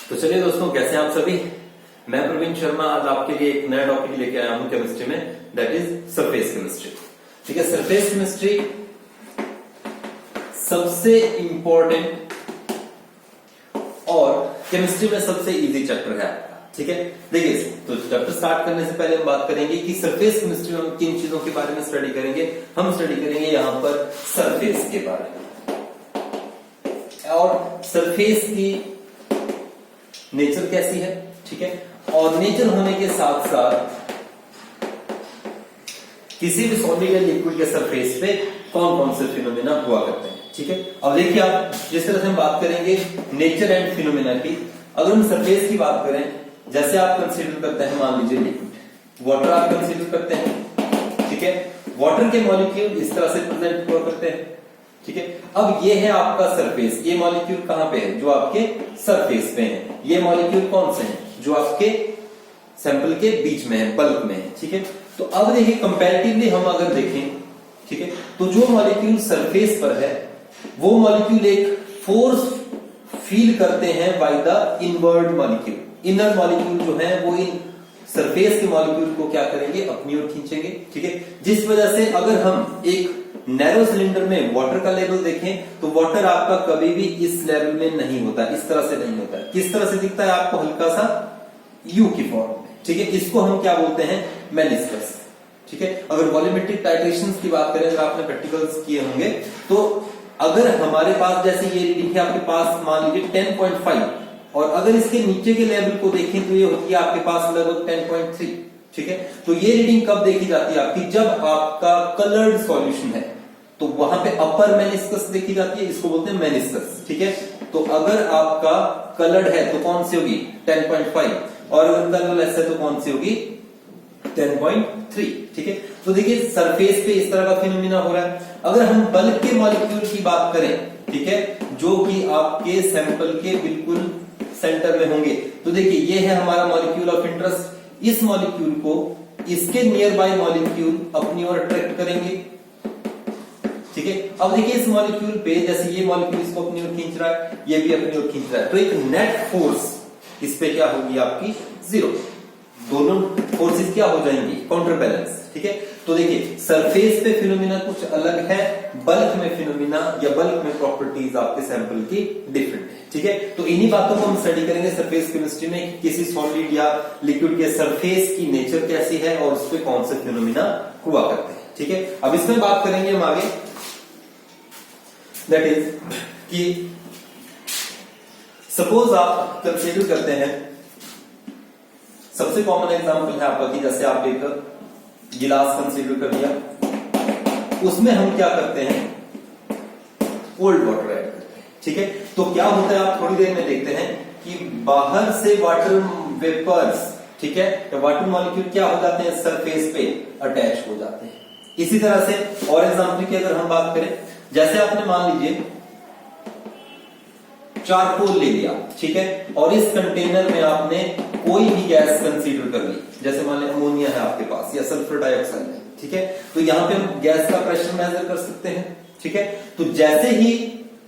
तो चलिए दोस्तों, कैसे हैं आप सभी। मैं प्रवीण शर्मा आज आपके लिए एक नया टॉपिक लेके आया हूं केमिस्ट्री में, दैट इज सरफेस केमिस्ट्री। ठीक है, सरफेस केमिस्ट्री सबसे इंपॉर्टेंट और केमिस्ट्री में सबसे इजी चैप्टर है। ठीक है, देखिए तो चैप्टर स्टार्ट करने से पहले हम बात करेंगे कि सरफेस केमिस्ट्री में हम किन चीजों के बारे में स्टडी करेंगे। हम स्टडी करेंगे यहां पर सरफेस के बारे में और सरफेस की नेचर कैसी है। ठीक है, और नेचर होने के साथ साथ किसी भी सॉलिड या लिक्विड के सरफेस पे कौन कौन से फिनोमेना हुआ करते हैं। ठीक है, अब देखिए आप जिस तरह से हम बात करेंगे नेचर एंड फिनोमेना की, अगर हम सरफेस की बात करें, जैसे आप कंसीडर करते हैं, मान लीजिए लिक्विड वाटर आप कंसीडर करते हैं। ठीक है, वाटर के मॉलिक्यूल इस तरह से प्रेजेंट हुआ करते हैं। ठीक है, अब ये है आपका सरफेस, ये मॉलिक्यूल कहां पे है, जो आपके सरफेस पे है। ये मॉलिक्यूल कौन से हैं, जो आपके सैंपल के बीच में है, बल्क में है। ठीक है, तो अब देखिए कंपैरेटिवली हम अगर देखें, ठीक है, तो जो मॉलिक्यूल सरफेस पर है वो मॉलिक्यूल एक फोर्स फील करते हैं by the inward molecule. Inner molecule जो है वो इन सरफेस के मॉलिक्यूल को क्या करेंगे, अपनी ओर खींचेंगे। ठीक है, जिस वजह से अगर हम एक नैरो सिलेंडर में वाटर का लेवल देखें तो वाटर आपका कभी भी इस लेवल में नहीं होता, इस तरह से नहीं होता। किस तरह से दिखता है आपको, हल्का सा यू की फॉर्म में। ठीक है, इसको हम क्या बोलते हैं, मेनिस्कस। ठीक है, अगर वॉल्यूमेट्रिक टाइट्रेशन की बात करें, अगर आपने प्रैक्टिकल्स किए होंगे, तो अगर हमारे पास जैसे ये रीडिंग है आपके पास, मान लीजिए 10.5, और अगर इसके नीचे के लेवल को देखें तो ये होती है आपके पास लगभग 10.3। ठीक है, तो ये रीडिंग कब देखी जाती है आपकी, जब आपका कलर्ड सॉल्यूशन है, तो वहां पे अपर मेनिस्कस देखी जाती है, इसको बोलते हैं मेनिस्कस। ठीक है, तो अगर आपका कलर्ड है तो कौन सी होगी, 10.5, और अगर कलरलेस है तो कौन सी होगी, 10.3। ठीक है, तो देखिए सरफेस पे इस तरह का फिनोमिना हो रहा है। अगर हम बल्क के मॉलिक्यूल की बात करें, ठीक है, जो कि आपके सैंपल के बिल्कुल सेंटर में होंगे, तो देखिए ये है हमारा मॉलिक्यूल ऑफ इंटरेस्ट। इस मॉलिक्यूल को इसके नियर बाय मॉलिक्यूल अपनी ओर अट्रैक्ट करेंगे। ठीक है, अब देखिए इस मॉलिक्यूल पे जैसे ये मॉलिक्यूल इसको अपनी ओर खींच रहा है, ये भी अपनी ओर खींच रहा है, तो एक नेट फोर्स इस पे क्या होगी आपकी, जीरो। दोनों फोर्सेस क्या हो जाएंगी, काउंटर बैलेंस। ठीक है, तो देखिए सरफेस पे फिनोमिना कुछ अलग है, बल्क में फिनोमिना या बल्क में प्रॉपर्टीज आपके सैंपल की डिफरेंट है। ठीक है, तो इन्हीं बातों को हम स्टडी करेंगे सरफेस केमिस्ट्री में, किसी सॉलिड या लिक्विड के सरफेस की नेचर कैसी है और उस पे कौन से फिनोमिना हुआ करते हैं। ठीक है, अब इसमें बात करेंगे हम आगे, दैट इज कि सपोज आप कंसीडर करते हैं, सबसे कॉमन एग्जांपल है आपका कि जैसे आप एक गिलास कंसीडर कर लिया, उसमें हम क्या करते हैं, कोल्ड वाटर ऐड करते हैं। ठीक है, तो क्या होता है आप थोड़ी देर में देखते हैं कि बाहर से वाटर वेपर्स, ठीक है, तो वाटर मॉलिक्यूल क्या हो जाते हैं, सरफेस पे अटैच हो जाते हैं। इसी तरह से और एग्जांपल की अगर हम बात करें, जैसे आपने मान लीजिए चारकोल ले लिया, ठीक है, और इस कंटेनर में आपने कोई भी गैस कंसीडर कर ली, जैसे मान लीजिए अमोनिया है आपके पास या सल्फर डाइऑक्साइड है। ठीक है, तो यहां पे हम गैस का प्रेशर मेजर कर सकते हैं। ठीक है, तो जैसे ही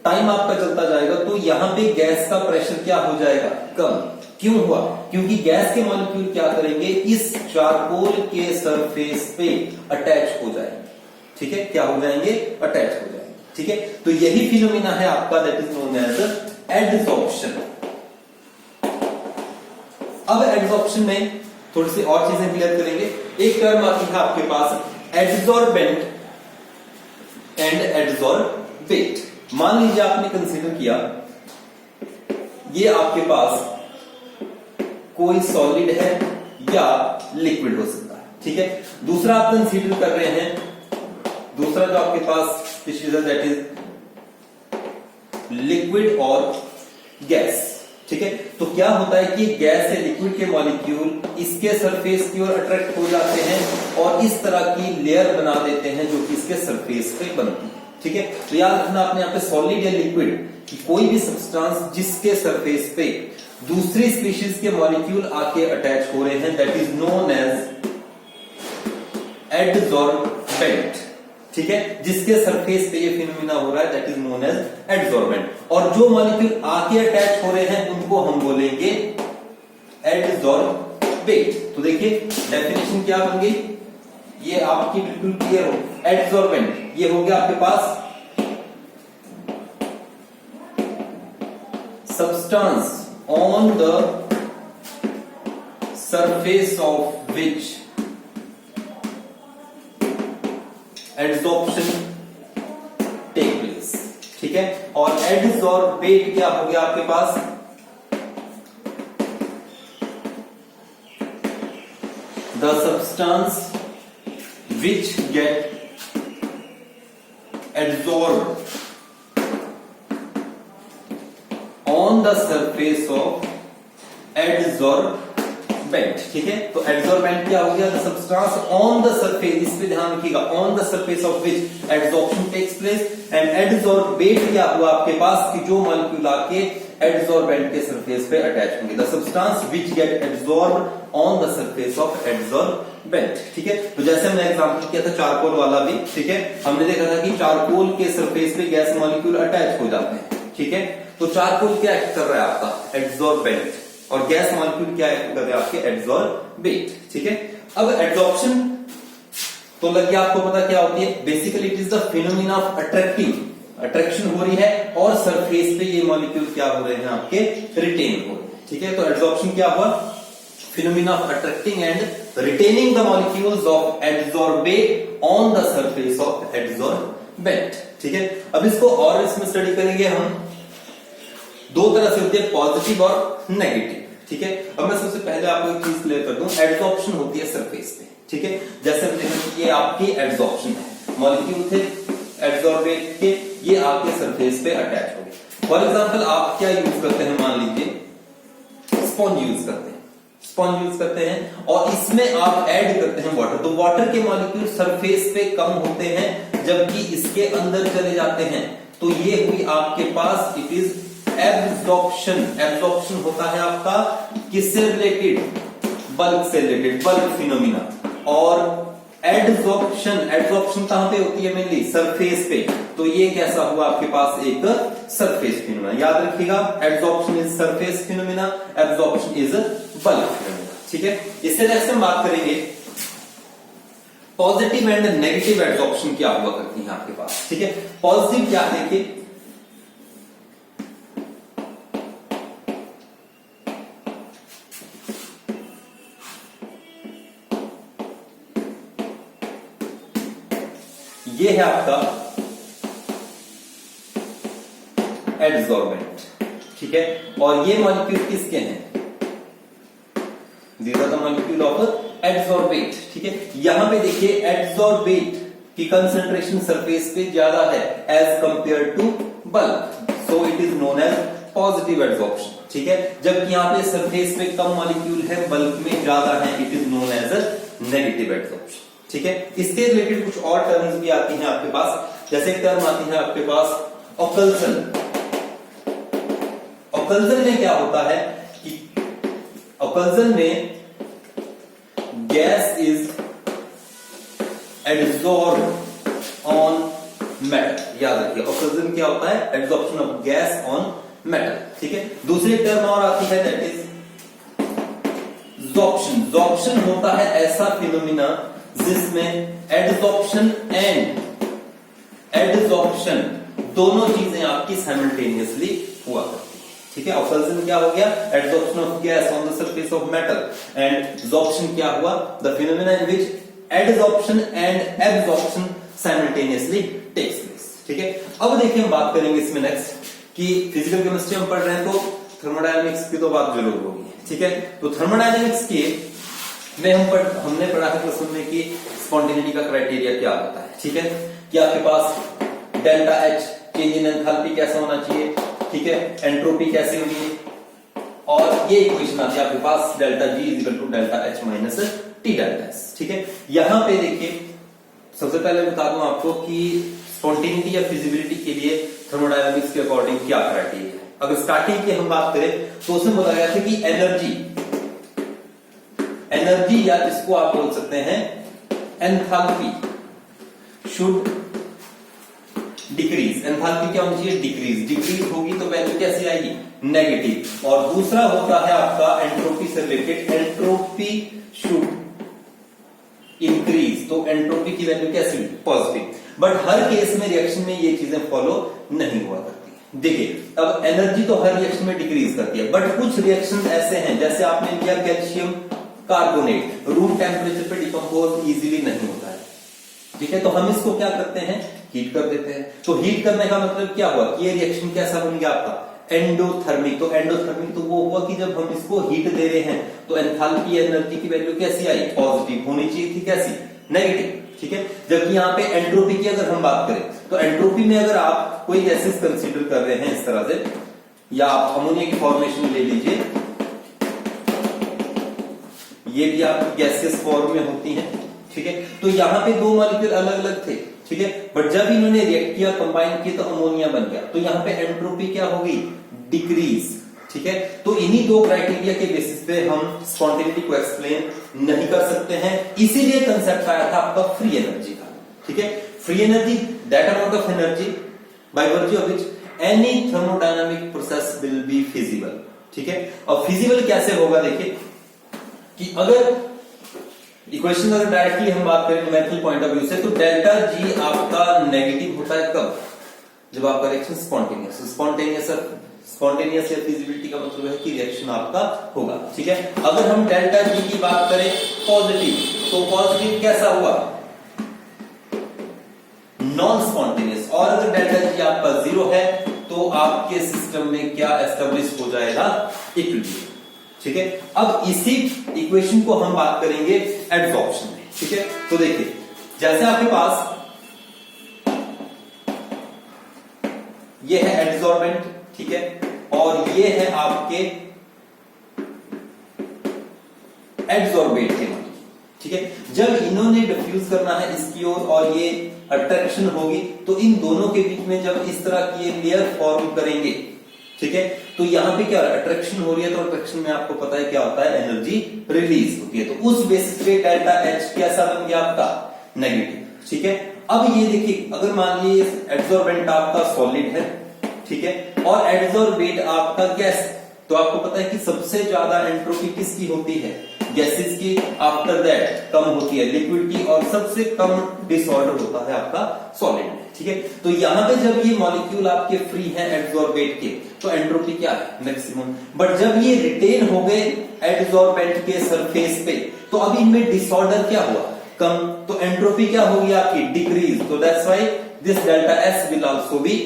टाइम आपका चलता जाएगा तो यहां पे गैस का प्रेशर क्या हो जाएगा, कम। क्यों हुआ, क्योंकि गैस के मॉलिक्यूल क्या करेंगे, इस चारकोल के सरफेस पे अटैच हो जाएंगे। ठीक है, क्या हो जाएंगे, अटैच हो जाएंगे। ठीक है, तो यही फिनोमिना है आपका, that is known as adsorption. अब एडसॉर्प्शन में थोड़ी सी और चीजें क्लियर करेंगे। एक टर्म आती है आपके पास एडसॉर्बेंट एंड एडसॉर्बेट। मान लीजिए आपने कंसीडर किया ये आपके पास कोई सॉलिड है या लिक्विड हो सकता है। ठीक है, दूसरा आप कंसीडर कर रहे हैं, दूसरा जो आपके पास स्पीशीज है दैट इज लिक्विड और गैस। ठीक है, तो क्या होता है कि गैस या लिक्विड के मॉलिक्यूल इसके सरफेस की ओर अट्रैक्ट हो जाते हैं और इस तरह की लेयर बना देते हैं जो कि इसके सरफेस पे बनती है। ठीक है, तो याद रखना आपने यहाँ पे सॉलिड या लिक्विड की कोई भी सब्सटेंस जिसके सरफेस पे दूसरी स्पीशीज के मॉलिक्यूल आके अटैच हो रहे हैं, दैट इज नोन एज एडसॉर्बेंट। ठीक है, जिसके सरफेस पे ये फिनोमिना हो रहा है, दैट इज नोन एज एडसॉर्बेंट। और जो मॉलिक्यूल आके अटैच हो रहे हैं उनको हम बोलेंगे एडसॉर्बेट। तो देखिए डेफिनेशन क्या बन गई, ये आपकी बिल्कुल क्लियर हो। एडसॉर्बेंट ये हो गया आपके पास substance on the surface of which adsorption take place, ठीक है। और adsorbate क्या हो गया आपके पास, the substance which get adsorbed on the surface of adsorbent, ठीक है। तो adsorbent क्या हो गया, the substance on the surface, इस पे ध्यान रखिएगा, on the surface of which adsorption takes place, and adsorbate क्या हुआ आपके पास कि जो मॉलिक्यूल आके adsorbent के सरफेस पे अटैच होंगे, the substance which get adsorbed on the surface of adsorbent, ठीक है। तो जैसे हमने एग्जांपल किया था चारकोल वाला भी, ठीक है, हमने देखा था कि चारकोल के सरफेस पे गैस मॉलिक्यूल अटैच हो जाते हैं, ठीक है। तो चारकोल क्या एक्ट कर रहा है आपका, एडसॉर्बेंट, और गैस मॉलिक्यूल क्या एक्ट कर रहे हैं आपके, एडसॉर्बेट, ठीक है। अब एडसॉर्प्शन तो लग गया आपको पता क्या होती है, basically it is the phenomena of attractive, attraction हो रही है और सरफेस पे ये मॉलिक्यूल क्या हो रहे हैं आपके, रिटेन हो रहे हैं, ठीक है। तो एडसॉर्प्शन क्या हुआ, phenomena of attracting and retaining the molecules of adsorbate on the surface of adsorbent, ठीक है। अब इसको और इसमें स्टडी करेंगे हम, दो तरह से होती है, पॉजिटिव और नेगेटिव, ठीक है। अब मैं सबसे पहले आपको एक चीज क्लियर कर दूं, एडसॉर्प्शन होती है सरफेस पे, ठीक है। जैसे हम देखें कि ये आपकी एडसॉर्प्शन है, मॉलिक्यूल थे एडसॉर्बेट के, ये आपके सरफेस पे अटैच हो गए। फॉर एग्जांपल आप क्या यूज करते हैं, मान लीजिए स्पॉन्ज यूज करते हैं, स्पॉन्ज यूज करते हैं और इसमें आप ऐड करते हैं वाटर, तो वाटर के मॉलिक्यूल सरफेस पे कम होते हैं जबकि इसके अंदर चले जाते हैं, तो ये हुई आपके पास, इट इज एब्जॉर्प्शन। एब्जॉर्प्शन होता है आपका किससे रिलेटेड, बल्क से रिलेटेड, बल्क फिनोमिना। और एडसॉर्प्शन, एडसॉर्प्शन कहां पे होती है, मेनली सरफेस पे, तो ये कैसा हुआ आपके पास, एक सरफेस फिनोमिना। याद रखिएगा, adsorption is surface phenomena, absorption is bulk phenomena, ठीक है। इससे नेक्स्ट हम बात करेंगे पॉजिटिव एंड नेगेटिव एडसॉर्प्शन क्या हुआ करती है आपके पास, ठीक है। पॉजिटिव क्या है कि ये है आपका एडसॉर्बेंट, ठीक है। और ये मॉलिक्यूल किसके हैं, these are the molecule of adsorbate, ठीक है। यहां पे देखिए एडसॉर्बेट की कंसंट्रेशन सरफेस पे ज्यादा है as compare to bulk, so it is known as positive adsorption, ठीक है। जबकि यहां पे सरफेस पे कम मॉलिक्यूल है, बल्क में ज्यादा है, it is known as negative adsorption, ठीक है। इसके रिलेटेड कुछ और टर्म्स भी आती हैं आपके पास, जैसे एक टर्म आती है आपके पास ऑकल्सन। ऑकल्सन में क्या होता है कि ऑकल्सन में गैस इज एडसॉर्ब्ड ऑन मेटल, याद रखिए ऑकल्सन क्या होता है, adsorption of gas on metal, ठीक है। दूसरी टर्म और आती है दैट इज ज़ॉर्प्शन। ज़ॉर्प्शन होता है ऐसा फिनोमिना जिसमें एडसॉर्प्शन एंड एडसॉर्प्शन दोनों चीजें आपकी साइमल्टेनियसली हुआ करती है, ठीक है। ऑक्सीजन क्या हो गया, adsorption of gas on the surface of metal, and sorption क्या हुआ, the phenomena in which adsorption and absorption simultaneously takes place, ठीक है। अब देखिए हम बात करेंगे इसमें नेक्स्ट कि फिजिकल केमिस्ट्री हम पढ़ रहे हैं तो थर्मोडायनामिक्स की तो बात जरूर होगी, ठीक है। तो थर्मोडायनामिक्स के में हमने पढ़ा है क्लास में कि स्पॉन्टेनिटी का क्राइटेरिया क्या होता है, ठीक है। कि आपके पास delta H change in enthalpy कैसा होना चाहिए, ठीक है, एंट्रोपी कैसे होनी है, और ये इक्वेशन आती है आपके पास delta G is equal to delta H minus T delta S, ठीक है। यहां पे देखिए सबसे पहले बता दूं आपको कि स्पॉन्टेनिटी या फिजिबिलिटी के लिए थर्मोडायनामिक्स के अकॉर्डिंग क्या क्राइटेरिया है। अगर स्टार्टिंग की हम बात करें तो उसमें बोला गया था कि एनर्जी या इसको आप बोल सकते हैं एंथैल्पी शुड डिक्रीज। एंथैल्पी क्या होनी चाहिए? डिक्रीज। डिक्रीज होगी तो वैल्यू कैसी आएगी? नेगेटिव। और दूसरा होता है आपका एंट्रोपी से रिलेटेड, एंट्रोपी शुड इंक्रीज, तो एंट्रोपी की वैल्यू कैसी? पॉजिटिव। बट हर केस में रिएक्शन में ये चीजें फॉलो नहीं हुआ करती। देखिए अब एनर्जी तो हर रिएक्शन में डिक्रीज करती है, बट कुछ रिएक्शन ऐसे हैं, जैसे आपने लिया कैल्शियम कार्बोनेट, रूम टेम्परेचर पे डिकम्पोज इजीली नहीं होता है, ठीक है, तो हम इसको क्या करते हैं? हीट कर देते हैं। तो हीट करने का मतलब क्या हुआ कि ये रिएक्शन कैसा बन गया आपका? एंडोथर्मिक। तो एंडोथर्मिक तो वो हुआ कि जब हम इसको हीट दे रहे हैं तो एंथैल्पी एनर्जी की वैल्यू कैसी आई? पॉजिटिव होनी चाहिए थी, कैसी? नेगेटिव, ठीक है। जबकि यहाँ पे एंट्रोपी की अगर हम बात करें तो एंट्रोपी में अगर आप कोई गैसेस कंसीडर कर रहे हैं इस तरह से, या आप अमोनिया की फॉर्मेशन ले लीजिए, ये भी आप गैसेस फॉर्म में होती हैं, ठीक है। तो यहाँ पे दो मॉलिक्यूल अलग अलग थे, ठीक है, बट जब इन्होंने रिएक्ट किया, कंबाइन किया, तो अमोनिया बन गया। तो यहाँ पे एंट्रोपी क्या हो गई? डिक्रीज, ठीक है। तो इन्हीं दो क्राइटेरिया के बेसिस पे हम स्पॉन्टेनिटी को एक्सप्लेन नहीं कर सकते हैं, इसीलिए कंसेप्ट आया था आपका फ्री एनर्जी का, ठीक है। Free energy that amount of energy by virtue of which any thermodynamic process will be feasible, ठीक है। और फिजिबल कैसे होगा? देखिए कि अगर इक्वेशन अगर डायरेक्टली हम बात करें न्यूमेरिकल पॉइंट ऑफ व्यू से, तो डेल्टा जी आपका नेगेटिव होता है कब? जब आपका रिएक्शन स्पॉन्टेनियस। स्पॉन्टेनियस या फिजिबिलिटी का मतलब है कि रिएक्शन आपका होगा, ठीक है। अगर हम डेल्टा जी की बात करें पॉजिटिव, तो पॉजिटिव कैसा हुआ? Non spontaneous. और अगर डेल्टा जी आपका 0 है तो आपके सिस्टम में क्या एस्टेब्लिश हो जाएगा? इक्विलिब्रियम, ठीक है। अब इसी इक्वेशन को हम बात करेंगे एडसॉर्प्शन में, ठीक है। तो देखिए जैसे आपके पास ये है एडसॉर्बेंट, ठीक है, और ये है आपके एडसॉर्बेट के, ठीक है। जब इन्होंने डिफ्यूज करना है इसकी ओर और ये अट्रैक्शन होगी, तो इन दोनों के बीच में जब इस तरह की ये लेयर फॉर्म करेंगे, ठीक है, तो यहां पे क्या अट्रैक्शन हो रही है, तो अट्रैक्शन में आपको पता है क्या होता है? एनर्जी रिलीज होती है। तो उस बेसिस पे डेल्टा एच कैसा बन गया आपका? नेगेटिव, ठीक है। अब ये देखिए अगर मान लीजिए एडसॉर्बेंट आपका सॉलिड है, ठीक है, और एडसॉर्बेट आपका गैस, तो आपको पता है कि सबसे ज्यादा एंट्रोपी किसकी होती है? गैसेस की। आफ्टर दैट कम होती है लिक्विड की, और सबसे कम डिसऑर्डर होता है आपका सॉलिड में, ठीक है। तो यहां पे जब ये मॉलिक्यूल आपके फ्री हैं एडसॉर्बेट के, तो एंट्रोपी क्या है? मैक्सिमम। बट जब ये रिटेन हो गए एडसॉर्बेंट के सरफेस पे, तो अब इनमें डिसऑर्डर क्या हुआ? कम। तो एंट्रोपी क्या होगी आपकी? डिक्रीज। तो that's why this delta S will also be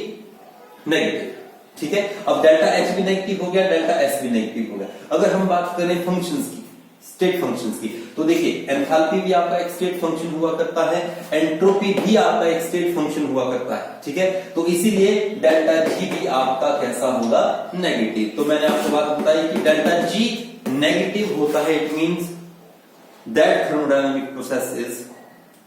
negative, ठीक है। अब डेल्टा एच भी नेगेटिव हो गया, डेल्टा एस भी नेगेटिव हो गया। अगर हम बात करें फंक्शंस की, स्टेट फंक्शंस की, तो देखिए एंथैल्पी भी आपका एक स्टेट फंक्शन हुआ करता है, एंट्रोपी भी आपका एक स्टेट फंक्शन हुआ करता है, ठीक है। तो इसीलिए डेल्टा जी भी आपका कैसा होगा? नेगेटिव। तो मैंने आपको बात बताई कि डेल्टा जी नेगेटिव होता है, it means that thermodynamic process is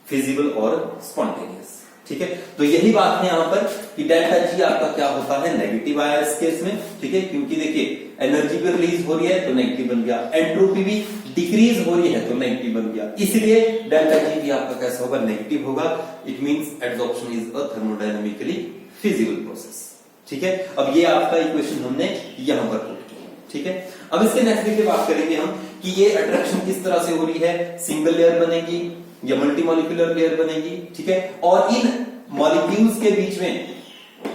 feasible और स्पॉन्टेनियस, ठीक है। तो यही बात है यहां पर कि डेल्टा जी आपका क्या होता है? नेगेटिव आया इस केस में, ठीक है, क्योंकि देखिए एनर्जी भी रिलीज हो रही है तो नेगेटिव बन गया, एंट्रोपी भी डिक्रीज हो रही है तो नेगेटिव बन गया, इसलिए डेल्टा जी भी आपका कैसा होगा? नेगेटिव होगा। It means adsorption is a thermodynamically feasible process, ठीक है। अब ये आपका इक्वेशन हमने यहां पर पुट किया, ठीक है। अब इसके नेक्स्ट देखिए बात करेंगे हम कि ये अट्रैक्शन किस तरह से हो रही है, सिंगल लेयर बनेगी या मल्टी मॉलिक्यूलर लेयर बनेगी, ठीक है। और इन मॉलिक्यूल्स के बीच में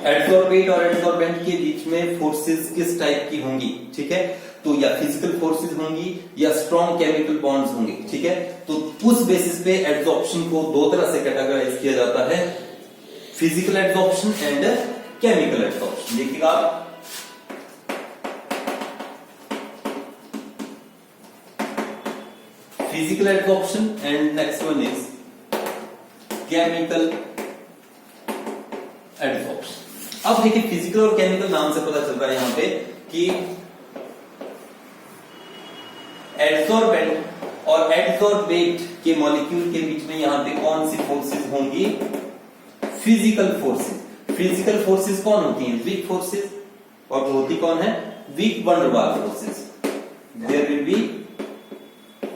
एडसॉर्बेट और एडसॉर्बेंट के बीच में फोर्सेस किस टाइप की होंगी, ठीक है। तो या फिजिकल फोर्सेस होंगी या स्ट्रॉन्ग केमिकल बॉन्ड्स होंगे, ठीक है। तो उस बेसिस पे एडसॉर्प्शन को दो तरह से कैटेगराइज किया जाता है, physical adsorption and chemical adsorption. देखिएगा आप physical absorption and next one is chemical absorption। अब देखिए फिजिकल और केमिकल नाम से पता चल रहा है यहां पे कि एडसॉर्बेंट और एडसॉर्बेट के मॉलिक्यूल के बीच में यहां पे कौन सी फोर्सेस होंगी? Physical forces. फिजिकल फोर्सेस कौन होती हैं? Weak forces. और वो होती कौन है? Weak van der Waals forces. There will be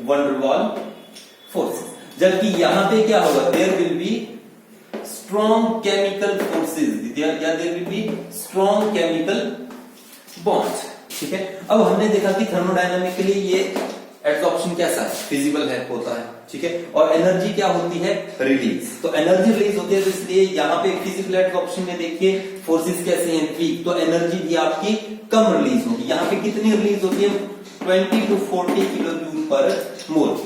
van der Waals forces. जबकि यहां पे क्या होगा? There will be strong chemical forces या there will be strong chemical bonds. ठीक है, अब हमने देखा कि थर्मोडायनामिकली ये एब्जॉर्प्शन कैसा है, फिजिबल है, होता है. ठीक है, और एनर्जी क्या होती है, रिलीज. तो एनर्जी रिलीज होती है, तो इसलिए यहाँ पे फिजिकल एब्जॉर्प्शन में देखिए फोर्सेस कैसे हैं, वीक, तो एनर्जी भी आपकी कम रिलीज होगी. यहाँ पे कितनी रिलीज होती है, 20 to 40 किलो जूल पर मोल.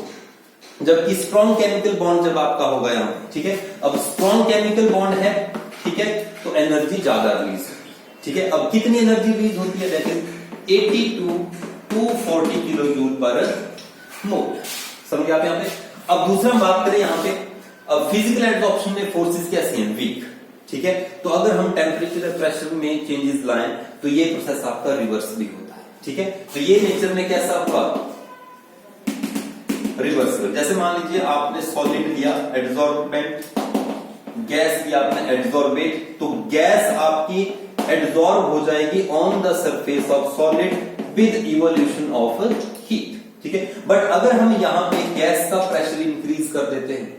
जबकि स्ट्रॉन्ग केमिकल बॉन्ड जब आपका होगा यहाँ पे, ठीक है, अब स्ट्रॉन्ग केमिकल बॉन्ड है, ठीक है, तो एनर्जी ज्यादा रिलीज होगी. ठीक है, अब कितनी एनर्जी रिलीज होती है, देखिए 80 to 240 किलो जूल पर मोल. समझ आप यहाँ पे. अब दूसरा बात करें यहाँ पे, अब फिजिकल एब्जॉर्प्शन में फोर्सेस कैसी हैं, वीक. ठीक है, तो अगर हम टेम्परेचर और प्रेशर में चेंजेस लाएं तो ये प्रोसेस आपका रिवर्स भी होता है. ठीक है, तो ये नेचर में कैसा हुआ, रिवर्सिबल. जैसे मान लीजिए आपने सॉलिड लिया, एड्सॉर्बेंट, गैस लिया आपने एड्सॉर्बेट, तो गैस आपकी एड्सॉर्ब हो जाएगी on the surface of solid with evolution of heat. ठीक है, बट अगर हम यहां पे गैस का प्रेशर इंक्रीज कर देते हैं,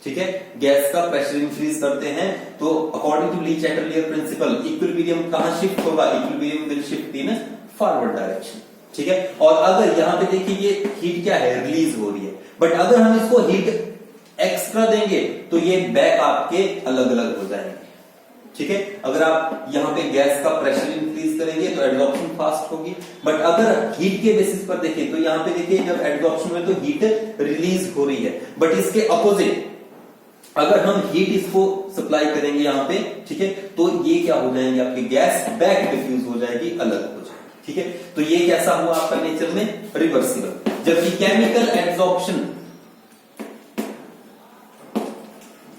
ठीक है, गैस का प्रेशर इंक्रीज करते हैं, तो according to Le Chatelier principle equilibrium कहां शिफ्ट होगा, equilibrium will shift in forward direction. ठीक है, और अगर यहां पे देखिए ये हीट क्या है, रिलीज हो रही है, बट अगर हम इसको हीट एक्स्ट्रा देंगे तो ये बैक आपके अलग अलग हो जाएंगे. ठीक है, अगर आप यहां पे गैस का प्रेशर इंक्रीज करेंगे तो एब्जॉर्प्शन फास्ट होगी, बट अगर हीट के बेसिस पर देखें तो यहां पे देखिए जब एब्जॉर्प्शन में तो हीट रिलीज हो रही है, बट इसके अपोजिट अगर हम हीट इसको सप्लाई करेंगे यहां पे, ठीक है, तो ये क्या हो जाएंगे, आपकी गैस बैक डिफ्यूज हो जाएगी, अलग हो जाएगी. ठीक है, तो ये कैसा हुआ आपका नेचर में, रिवर्सिबल. जबकि केमिकल एब्जॉर्प्शन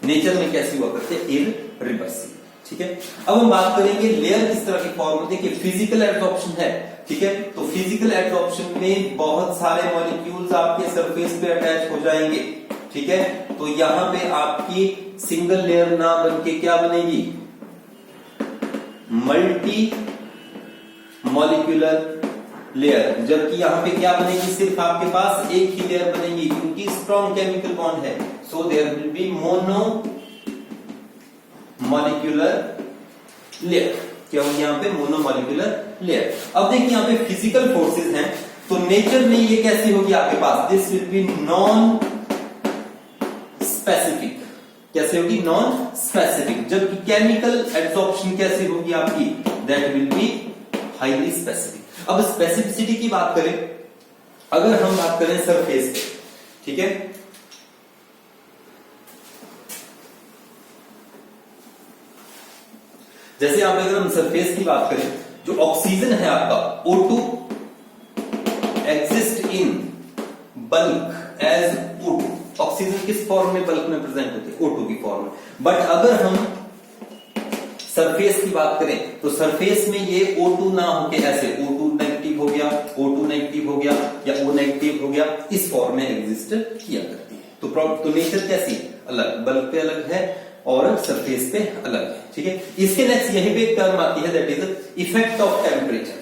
नेचर में कैसी हुआ करते हैं, इररिवर्सिबल. ठीक है, अब हम बात करेंगे लेयर किस तरह की फॉर्म होती है. कि फिजिकल एब्जॉर्प्शन है, ठीक है, तो फिजिकल एब्जॉर्प्शन में बहुत सारे मॉलिक्यूल्स आपके सरफेस पे अटैच हो जाएंगे. ठीक है, तो यहां पे आपकी सिंगल लेयर ना बनके क्या बनेगी, मल्टी मॉलिक्यूलर लेयर. जबकि यहां पे क्या बनेगी, सिर्फ आपके पास एक ही लेयर बनेगी, क्योंकि स्ट्रॉन्ग केमिकल बॉन्ड है. So there will be monomolecular layer. क्या होगी यहां पे, मोनो मॉलिक्यूलर लेयर. अब देखिए यहां पे फिजिकल फोर्सेस हैं, तो नेचर में ये कैसी होगी आपके पास, this will be non specific. कैसे होगी, नॉन स्पेसिफिक. जबकि केमिकल एब्जॉर्प्शन कैसी होगी आपकी, that will be highly specific. अब स्पेसिफिसिटी की बात करें, अगर हम बात करें सरफेस पे, ठीक है, जैसे आप अगर हम सरफेस की बात करें, जो ऑक्सीजन है आपका O2 exist in bulk as O2. Oxygen किस फॉर्म में बल्क में प्रेजेंट होती है, O2 की फॉर्म में. बट अगर हम सरफेस की बात करें तो सरफेस में ये O2 ना होके ऐसे O2 नेगेटिव हो गया, O2 नेगेटिव हो गया, या O नेगेटिव हो गया, इस फॉर्म में एग्जिस्ट किया करती है. तो नेचर कैसी, अलग, बल्क पे अलग है और सरफेस पे अलग है. ठीक है, इसके नेक्स्ट यहीं पे एक टर्म आती है, that is effect of temperature.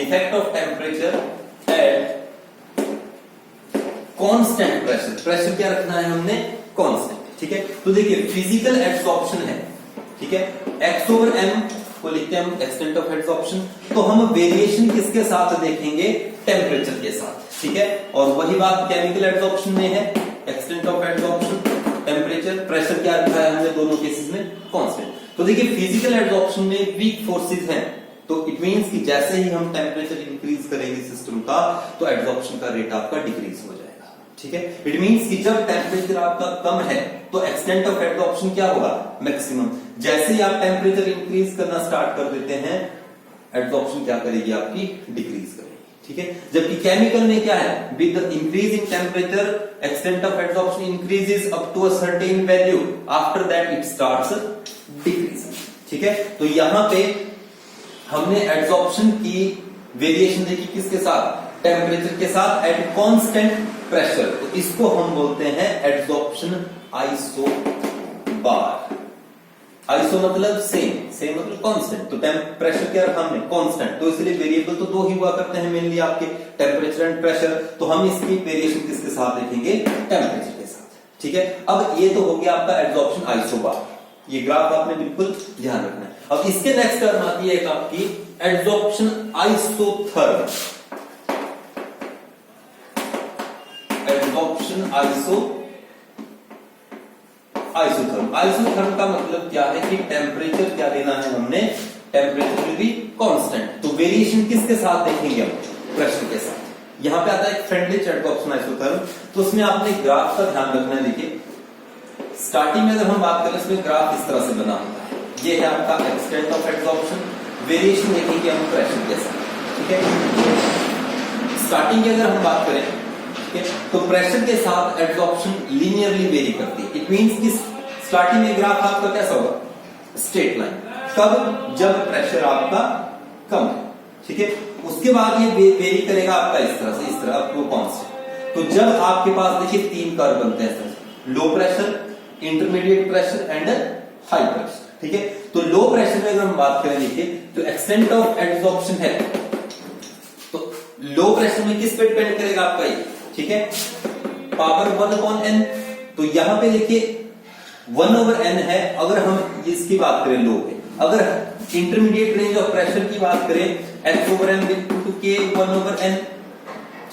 Effect of temperature at constant pressure. Pressure क्या रखना है हमने, कांस्टेंट. ठीक है, तो देखिए फिजिकल एब्जॉर्प्शन है, ठीक है, x ओवर m को लिखते हैं हम एक्सटेंट ऑफ एब्जॉर्प्शन. तो हम वेरिएशन किसके साथ देखेंगे, टेम्परेचर के साथ. ठीक है, और वही बात केमिकल एब्जॉर्प्शन में है, extent of absorption, temperature, pressure क्या रखा है हमने दोनों केसेस में, कांस्टेंट. तो देखिए फिजिकल एब्जॉर्प्शन में वीक फोर्सेस हैं, तो इट मींस कि जैसे ही हम टेम्परेचर इंक्रीज करेंगे सिस्टम का, तो एब्जॉर्प्शन का रेट आपका डिक्रीज हो जाएगा. ठीक है, इट मींस कि जब टेम्परेचर आपका कम है तो एक्सटेंट ऑफ एब्जॉर्प्शन क्या होगा, मैक्सिमम. जैसे ही आप टेम्परेचर इंक्रीज करना स्टार्ट कर देते हैं, एब्जॉर्प्शन क्या करेगी आपकी, डिक्रीज करेगी. ठीक है, जबकि केमिकल में क्या है, with the increase in temperature extent of absorption increases up to a certain value, after that it starts decreasing. ठीक है, तो यहां पे हमने एब्जॉर्प्शन की वेरिएशन देखी किसके साथ, टेम्परेचर के साथ एट कांस्टेंट प्रेशर. तो इसको हम बोलते हैं एब्जॉर्प्शन आइसोबार. आइसो मतलब सेम, सेम मतलब कांस्टेंट. तो प्रेशर क्या रखा हमने, कांस्टेंट. तो इसलिए वेरिएबल तो दो ही हुआ करते हैं मेनली आपके, टेम्परेचर एंड प्रेशर. तो हम इसकी वेरिएशन किसके साथ देखेंगे, टेम्परेचर के साथ. ठीक है, अब ये तो हो गया आपका एड्सॉर्प्शन आइसोबार, ये ग्राफ आपने बिल्कुल ध्यान रखना है। अब इसके नेक्स्ट टर्म आती है एक आपकी adsorption isotherm, adsorption isotherm. Isotherm का मतलब क्या है कि टेम्परेचर क्या लेना है हमने, टेम्परेचर विल बी कांस्टेंट। तो वेरिएशन किसके साथ देखेंगे हम, प्रेशर के साथ। यहां पे आता है फ्रेंडलिच एड्सॉर्प्शन आइसोथर्म, तो उसमें आपने ग्राफ का ध्यान रखना है। देखिए स्टार्टिंग में अगर हम बात करें इसमें ग्राफ इस तरह से बना होता है, ये है आपका एक्सटेंट ऑफ एड्सॉर्प्शन, वेरिएशन देखेंगे हम प्रेशर के साथ, ठीक है। स्टार्टिंग की अगर हम बात करें, ठीक है, तो प्रेशर के साथ एड्सॉर्प्शन लीनियरली वेरी करती है। इट मींस कि स्टार्टिंग में ग्राफ आपका कैसा होगा, स्ट्रेट लाइन। कब, जब प्रेशर आपका कम है, ठीक है। उसके बाद ये वेरी करेगा आपका इस तरह से, इस तरह अप टू कांस्टेंट। तो जब आपके पास देखिए तीन कर्व बनते हैं, low pressure, intermediate pressure and high pressure, ठीक है। तो लो प्रेशर में अगर हम बात करें, देखिए तो एक्सटेंट ऑफ एड्सॉर्प्शन है, तो लो प्रेशर में किस पे डिपेंड करेगा आपका ये, ठीक है, पावर 1/n। तो यहां पे देखिए 1/n है, अगर हम इसकी बात करें लो पे। अगर इंटरमीडिएट रेंज ऑफ प्रेशर की बात करें, h/m = k 1/n,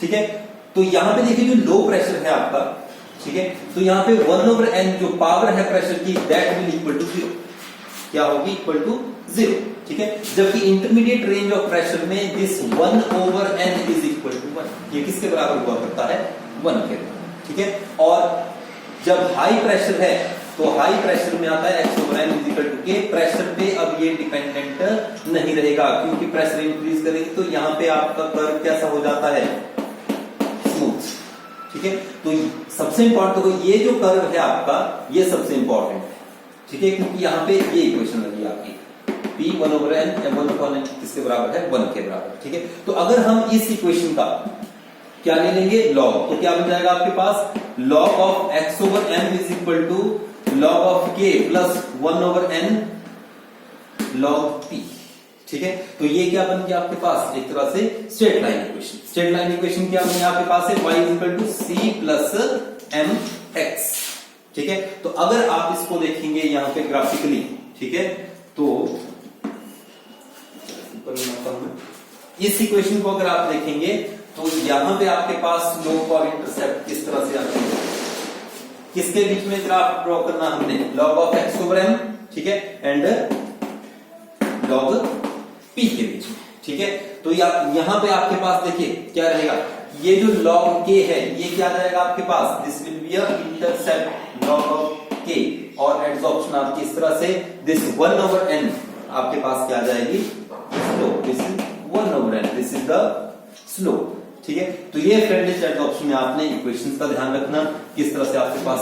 ठीक है। तो यहां पे देखिए जो लो प्रेशर है आपका, ठीक है, तो यहां पे 1/n जो पावर है प्रेशर की, दैट विल इक्वल टू 0, क्या होगी, इक्वल टू 0, ठीक है। जबकि इंटरमीडिएट रेंज ऑफ प्रेशर में this 1/n is equal to 1, ये किसके बराबर हुआ करता है, 1 के, ठीक है। और जब हाई प्रेशर है तो हाई प्रेशर में आता है h/m = k। प्रेशर पे अब ये डिपेंडेंट नहीं रहेगा, क्योंकि प्रेशर इंक्रीज करेगी तो यहां पे आपका कर्व कैसा हो जाता है, स्मूथ, ठीक है। तो सबसे इंपॉर्टेंट तो ये जो कर्व है आपका, ये सबसे इंपॉर्टेंट है, ठीक है, क्योंकि यहां पे ये इक्वेशन लगी आपकी P 1/n, m1/n किसके बराबर है, 1 के बराबर, ठीक है। तो अगर हम इस इक्वेशन का क्या ले लेंगे, लॉग, तो क्या बन जाएगा आपके पास, log of x/m is equal to log of k plus 1/n log p, ठीक है। तो ये क्या बन गया आपके पास, एक तरह से straight line equation. Straight line equation क्या बनी आपके पास है, y = c प्लस mx, ठीक है। तो अगर आप इसको देखेंगे यहां पे ग्राफिकली, ठीक है, तो इस इक्वेशन को अगर आप देखेंगे तो यहां पे आपके पास स्लोप और इंटरसेप्ट किस तरह से आते हैं, किसके बीच में ग्राफ ड्रॉ करना हमने, log of x/m, ठीक है, एंड log p के बीच में, ठीक है। तो यहां पे आपके पास देखिए क्या रहेगा, ये जो log k है ये क्या जाएगा आपके पास, this will be a intercept log of k, और एड्सॉर्प्शन आपकी इस तरह से दिस 1/n आपके पास क्या जाएगी, slope, this is 1/n, this is the slope, ठीक है। तो ये फ्रेंडलिच एड्सॉर्प्शन में आपने इक्वेशंस का ध्यान रखना, किस तरह से आपके पास